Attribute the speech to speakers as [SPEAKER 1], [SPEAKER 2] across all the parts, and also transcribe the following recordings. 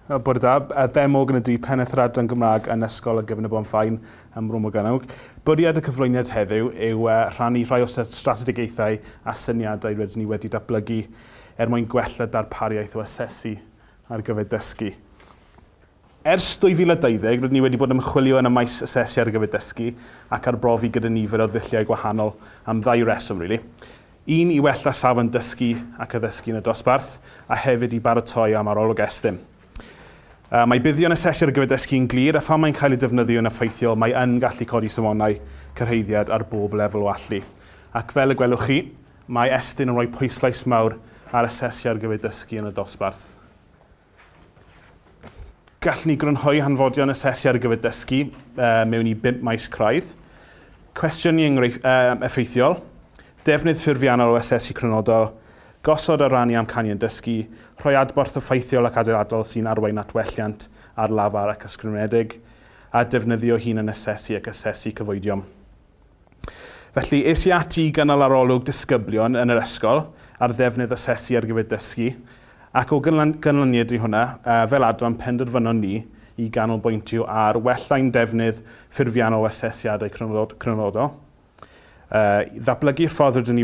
[SPEAKER 1] Bore da, Bem o gyda di pennaeth yr adran Gymraeg yn Ysgol y Gyfun y Bont Faen ym Mrwm o Ganawg. Bwriad y cyflwyniad heddiw yw rhannu rhai o strategaethau a syniadau rydyn ni wedi datblygu mwyn gwella darpariaeth o asesu ar gyfer dysgu. Ers 2012, rydyn ni wedi bod ymchwilio yn y maes asesu ar gyfer dysgu ac arbrofi gyda nifer o ddulliau gwahanol am ddau reswm, really. Un i wella safon dysgu ac addysgu yn y dosbarth, a hefyd i baratoi am arolwg estyn. Mae buddion asesu ar gyfer dysgu yn glir, a phan mae'n cael ei defnyddio yn effeithiol, mae yn gallu codi safonau cyrhaeddiad ar bob lefel o allu. Ac fel y gwelwch chi, mae estyn yn rhoi pwyslais mawr ar asesu ar gyfer dysgu yn y dosbarth. Gallwn ni grynhoi hanfodion asesu ar gyfer dysgu mewn i 5 maes craidd. Cwestiwn effeithiol, defnydd ffurfiannol o asesu crynodol, gosod a rannu amcanion dysgu, rhoi adborth effeithiol ac adeiladol sy'n arwain at welliant ar lafar ac ysgrifenedig, a defnyddio hun yn asesu ac asesu cyfoedion. Felly, es i ati gynnal arolwg disgyblion yn yr ysgol ar ddefnydd asesu ar gyfer dysgu, ac o ganlyniad i hwnna, fel adran penderfynon ni i ganolbwyntio ar wellau'n defnydd ffurfiannol asesiadau crynodol, ddatblygu'r ffordd rydyn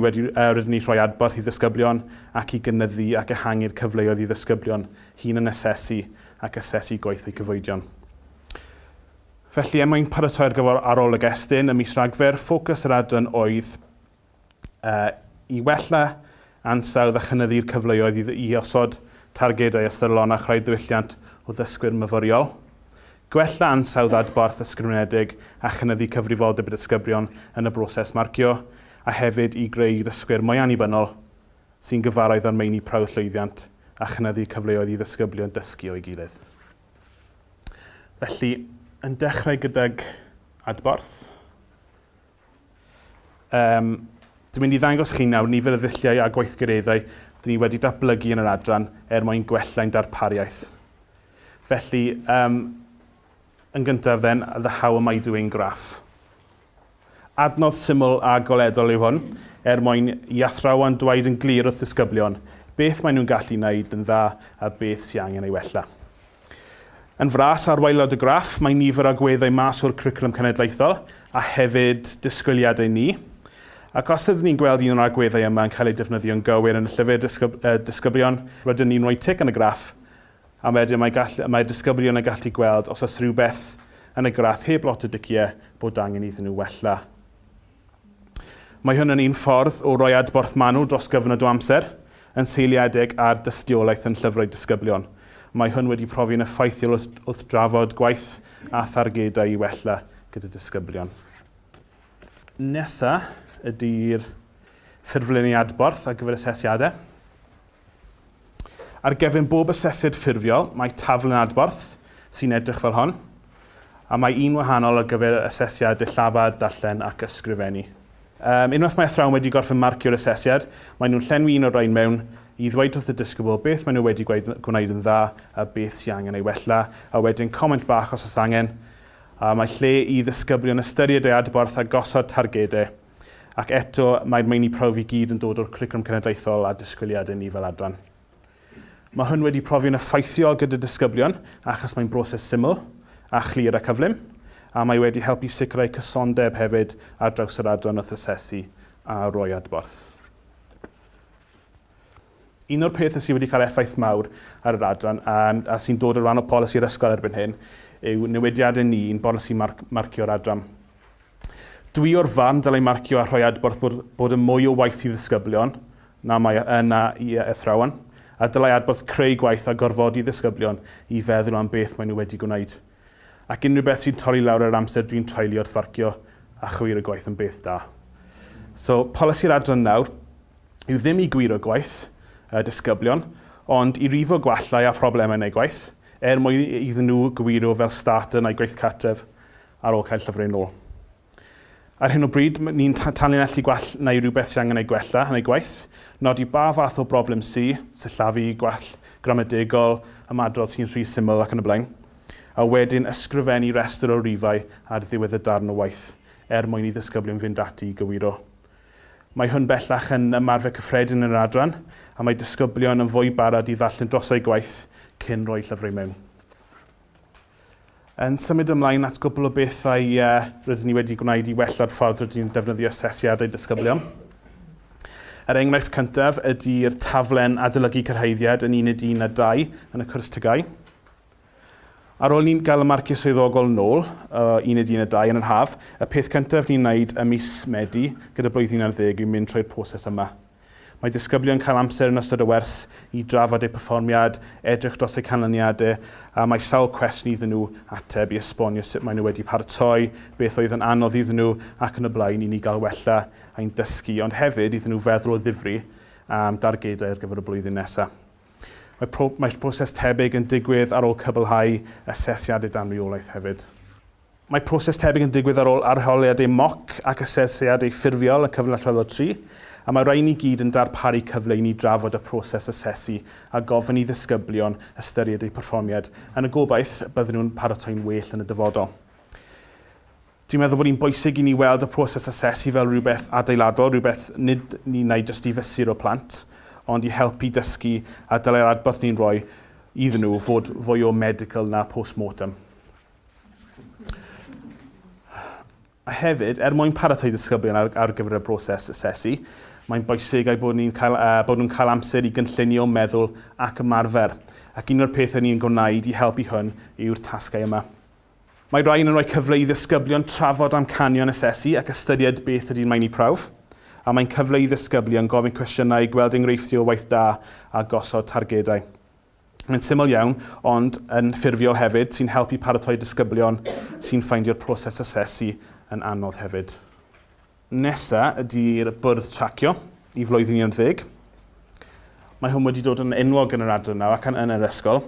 [SPEAKER 1] ni rhoi adborth i ddisgyblion ac i gynyddu ac ehangu'r cyfleoedd i ddisgyblion hun yn asesu ac asesu gweithio cyfoedion. Felly, mwyn paratoi ar gyfer arolwg estyn, ym mis Rhagfyr, ffocws yr adran oedd i wella ansawdd a chynyddu'r cyfleoedd i osod targedau ystyrlon a chreu diwylliant o ddysgwyr myfyriol, gwella ansawdd adborth ysgrifenedig a chynyddu cyfrifoldeb y disgyblion yn y broses marcio, a hefyd i greu dysgwyr mwy annibynnol sy'n gyfarwydd ar meini prawf llwyddiant a chynyddu cyfleoedd i ddisgyblion dysgu o'i gilydd. Felly, yn dechrau gydag adborth. Dwi'n mynd i ddangos chi nawr nifer y ddulliau a gweithgareddau dyn ni wedi datblygu yn yr adran mwyn gwellau'n darpariaeth. Felly, yn gyntaf then, how am I doing graff. Adnodd syml a goledol yw hwn, mwyn i athrawon dweud yn glir wrth ddisgyblion beth maen nhw'n gallu wneud yn dda a beth sy'n angen ei wella. Yn fras ar waelod y graff, mae nifer o agweddau mas o'r cwricwlwm cenedlaethol a hefyd disgwyliadau ni. Ac os ydym ni'n gweld un o'r agweddau yma yn cael ei defnyddio'n gywir yn y llyfr disgyblion, rydym ni'n rhoi tic yn y graff, a wedyn mae disgyblion yn gallu gweld os oes rhywbeth yn y graff heb lot o diciau bod angen iddyn nhw wella. Mae hwn yn un ffordd o roi adborth manwl dros gyfnod o amser yn seiliedig ar dystiolaeth yn llyfrau disgyblion. Mae hwn wedi profi'n effeithiol wrth drafod gwaith a thargedau i wella gyda disgyblion. Nesa ydy'r ffurflenni adborth ar gyfer asesiadau. Ar gefn bob asesiad ffurfiol, mae taflen adborth sy'n edrych fel hon, a mae un wahanol ar gyfer asesiad llafad, darllen ac ysgrifennu. Unwaith mae athrawon wedi gorffen marcio'r asesiad, mae nhw'n llenwi un o'r rhain mewn i ddweud wrth y disgybl beth maen nhw wedi gwneud yn dda a beth sy'n angen ei wella, a wedyn comment bach os oes angen. Mae lle i ddisgyblion ystyried ei adborth a gosod targedau, ac eto mae'r meini prawf i gyd yn dod o'r cwricwlwm cenedlaethol a disgwyliadau ni fel adran. Mae hwn wedi profi'n effeithiol gyda disgyblion achos mae'n broses syml a chlir a cyflym, a mae wedi helpu sicrhau cysondeb hefyd ar draws yr adran wrth asesu a roi adborth. Un o'r pethau sydd wedi cael effaith mawr ar yr adran a sy'n dod o ran o polisi'r ysgol erbyn hyn yw newidiadau ni yn bolisi marcio'r adran. Dwi o'r fan dylai marcio a rhoi adborth bod yn mwy o waith i ddisgyblion na i athrawon, a dylai adborth creu gwaith a gorfodi ddisgyblion i feddwl am beth maen nhw wedi gwneud. Ac unrhyw beth sy'n torri lawr yr amser dwi'n treulio wrth farcio a chwir y gwaith yn beth da. So, polisi'r adran nawr yw ddim i gwir o gwaith disgyblion, ond i rifo gwallau a problemau yn ei gwaith, mwyn iddyn nhw gwiro fel starter neu gwaith cartref ar ôl cael llyfrau nôl. Ar hyn o bryd, ni'n tanlinellu neu rhywbeth sy'n angen ei gwella yn ei gwaith, nodi ba fath o broblem syllafu, gwell gramadegol, ymadrodd sy'n rhy syml ac yn y blaen, a wedyn ysgrifennu restr o rifau ar ddiwedd y darn o waith, mwyn i ddisgyblion fynd ati i gywiro. Mae hwn bellach yn ymarfer cyffredin yn yr adran, a mae disgyblion yn fwy barod i ddarllen dros eu gwaith cyn rhoi llyfrau mewn. Yn symud ymlaen at gwbl o bethau rydyn ni wedi gwneud i wella'r ffordd rydyn ni'n defnyddio asesiadau disgyblion. Yr enghraifft cyntaf ydy'r taflen adolygu cyrhaeddiad yn 1.1 a 2 yn y cwrs tygau. Ar ôl ni'n gael y marciau swyddogol nôl, 1.1 a 2 yn yr haf, y peth cyntaf ni'n wneud ym mis Medi gyda blwyddyn 10 yw mynd trwy'r proses yma. Mae disgyblion cael amser yn ystod y wers i drafod eu perfformiad, edrych dros eu canlyniadau, a mae sawl cwestiwn iddyn nhw ateb i esbonio sut maen nhw wedi paratoi, beth oedd yn anodd iddyn nhw ac yn y blaen i ni gael wella a'n dysgu, ond hefyd iddyn nhw feddwl o ddifri am dargedau ar gyfer y blwyddyn nesaf. Mae'r proses tebyg yn digwydd ar ôl cybylhau asesiadau dan reolaeth hefyd. Mae proses tebyg yn digwydd ar ôl arholiadau moc ac asesiadau ffurfiol yn cyfnod lefel 3, a mae rhaid ni gyd yn darparu cyfle i ni drafod y proses asesu a gofyn i ddisgyblion ystyried eu perfformiad, yn y gobaith bydden nhw'n paratoi'n well yn y dyfodol. Dwi'n meddwl bod hi'n bwysig i ni weld y proses asesu fel rhywbeth adeiladol, rhywbeth nid ni'n wneud jyst i fesur o plant, ond i helpu dysgu a dylai'r adborth ni'n rhoi iddyn nhw fod fwy o medical na post-mortem. A hefyd, mwyn paratoi disgyblion ar gyfer y broses asesu, mae'n bwysig bod nhw'n cael amser i gynllunio, meddwl ac ymarfer. Ac un o'r pethau ni'n gwneud i helpu hwn yw'r tasgau yma. Mae rhaid yn rhoi cyfle i ddisgyblion trafod amcanion asesu ac ystyried beth ydy'n mae'n ei prawf. A mae'n cyfle i ddisgyblion gofyn cwestiynau, gweld enghreifftiau o waith da a gosod targedau. Mae'n syml iawn, ond yn ffurfiol hefyd, sy'n helpu paratoi disgyblion sy'n ffeindio'r proses asesu yn anodd hefyd. Nesa ydy'r bwrdd tracio i flwyddyn 10. Mae hwn wedi dod yn enwog yn yr adran nawr ac yn yr ysgol.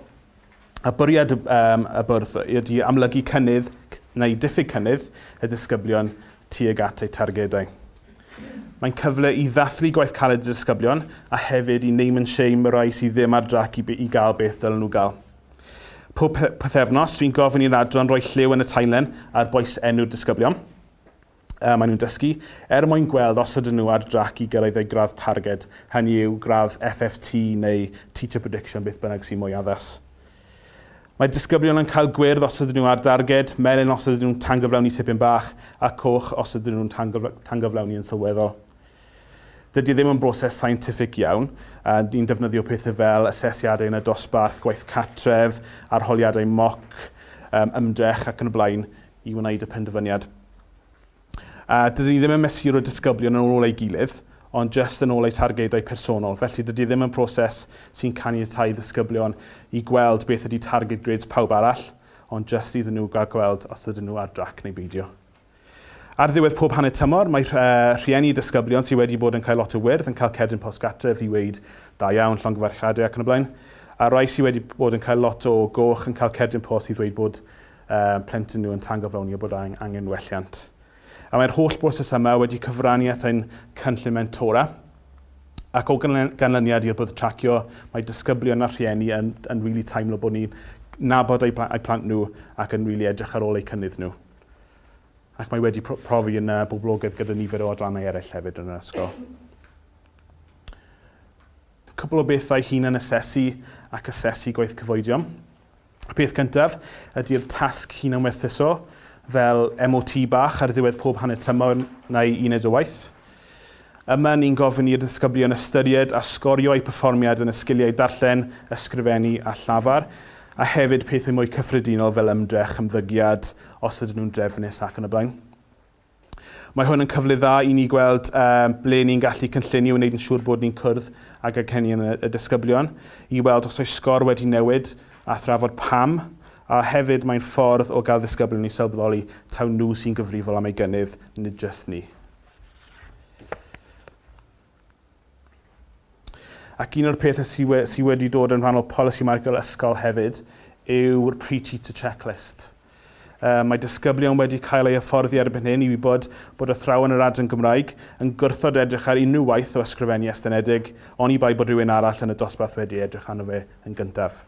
[SPEAKER 1] A bwriad y bwrdd ydy amlygu cynnydd neu diffyg cynnydd y disgyblion tuag at eu targedau. Mae'n cyfle i ddathlu gwaith caled y disgyblion a hefyd i name and shame y rai sydd ddim ar drac i gael beth dylen nhw gael. Pob pythefnos, dwi'n gofyn i'r adran roi lliw yn y timeline ar bwys enw'r disgyblion. Maen nhw'n dysgu, mwyn gweld os ydyn nhw ar drac i gyrraedd eu gradd targed, hynny yw gradd FFT neu Teacher Prediction, beth bynnag sy'n mwy addas. Mae disgyblion yn cael gwyrdd os ydyn nhw ar darged, melyn os ydyn nhw'n tangyflawni tipyn bach, a coch os ydyn nhw'n tangyflawni yn sylweddol. Dydy ddim yn broses scientific iawn, a ni'n defnyddio pethau fel asesiadau yn y dosbarth, gwaith catref, arholiadau moc, ymdrech ac yn y blaen i wneud y penderfyniad. Dydyn ni ddim yn mesur o disgyblion yn ôl ei gilydd, ond jyst yn ôl ei targedau personol. Felly dydy ddim yn proses sy'n caniatáu disgyblion i gweld beth ydy target grades pawb arall, ond jyst iddyn nhw gael gweld os ydyn nhw ar drac neu beidio. Ar ddiwedd pob hanner tymor, mae rhieni disgyblion sydd wedi bod yn cael lot o wyrdd yn cael cerdyn postgartref i weid da iawn, llongyfarchiadau ac yn y blaen. A rai sydd wedi bod yn cael lot o goch yn cael cerdyn post i ddweud bod plentyn nhw yn tangyflawni o bod angen welliant. A mae'r holl broses yma wedi cyfrannu at ein cynllun mentora. Ac o ganlyniad i'r bwrdd tracio, mae disgyblion a rhieni yn rili teimlo bod ni'n nabod eu plant nhw ac yn rili edrych ar ôl eu cynnydd nhw. Ac mae wedi profi yn boblogaeth gyda nifer o adrannau eraill hefyd yn yr ysgol. Cwbl o bethau hunan asesu ac asesu gwaith cyfoedion. Y peth cyntaf ydy'r tasg hunan werthuso, fel MOT bach ar ddiwedd pob hanner tymor neu uned o waith. Yma ni'n gofyn i'r disgyblion ystyried a sgorio eu perfformiad yn y sgiliau darllen, ysgrifennu a llafar, a hefyd pethau mwy cyffredinol fel ymdrech, ymddygiad, os ydyn nhw'n drefnus ac yn y blaen. Mae hwn yn cyfle dda i ni gweld ble ni'n gallu cynllunio wneud yn siŵr bod ni'n cwrdd ag anghenion y disgyblion, i weld os oes sgor wedi newid a thrafod pam, a hefyd mae'n ffordd o gael ddisgyblion i sylweddoli taw nhw sy'n gyfrifol am ei gynnydd, nid jyst ni. Ac un o'r pethau sydd wedi dod yn rhan o polisi marciol ysgol hefyd yw'r pre-teacher checklist. Mae disgyblion wedi cael ei hyfforddi erbyn hyn i wybod bod athrawon yr adran Gymraeg yn gwrthod edrych ar unrhyw waith o ysgrifennu estynedig, oni bai bod rhywun arall yn y dosbarth wedi edrych arno fe yn gyntaf.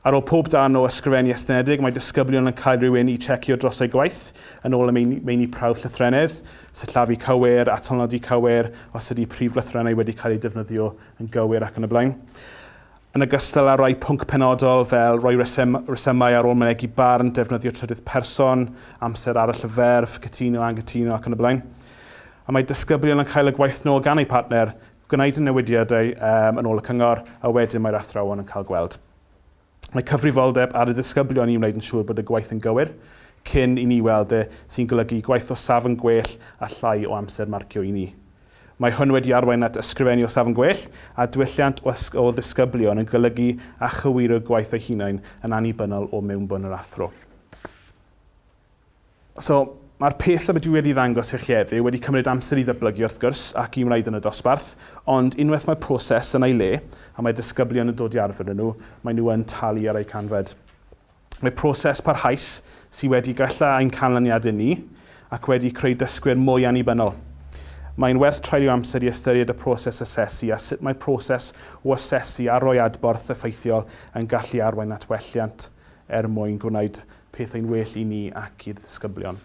[SPEAKER 1] Ar ôl pob dan o ysgrifennu estynedig, mae disgyblion yn cael rhywun i checio dros ei gwaith yn ôl y meini prawf llythrennedd, sillafu cywir, atalnodi cywir, os ydy prif lythrennau wedi cael ei defnyddio yn gywir ac yn y blaen. Yn ogystal â rhoi pwnc penodol fel rhoi resymau ar ôl mynegu barn, defnyddio trydydd person, amser arall y ferf, cytuno, anghytuno ac yn y blaen. A mae disgyblion yn cael y gwaith nôl gan eu partner, gwneud y newidiadau yn ôl y cyngor, a wedyn mae'r athrawon yn cael gweld. Mae cyfrifoldeb ar y disgyblion i wneud yn siŵr bod y gwaith yn gywir, cyn i ni weld sy'n golygu gwaith o safon gwell a llai o amser marcio i ni. Mae hwn wedi arwain at ysgrifennu o safon gwell a diwylliant o ddisgyblion yn golygu a chywiro gwaith eu hunain yn annibynnol o mewnbwn yr athro. So, mae'r peth yma dwi wedi ddangos i'ch heddiw wedi cymryd amser i ddyblygu wrth gwrs ac i wneud yn y dosbarth, ond unwaith mae'r proses yn ei le a mae disgyblion yn dod i arfer nhw, mae nhw yn talu ar eu canfed. Mae proses parhaus sydd wedi galla ein canlyniad ni ac wedi creu dysgwyr mwy annibynnol. Mae'n werth treulio amser i ystyried y proses asesu a sut mae proses o asesu a roi adborth effeithiol yn gallu arwain at welliant mwyn gwneud pethau'n well i ni ac i'r ddisgyblion.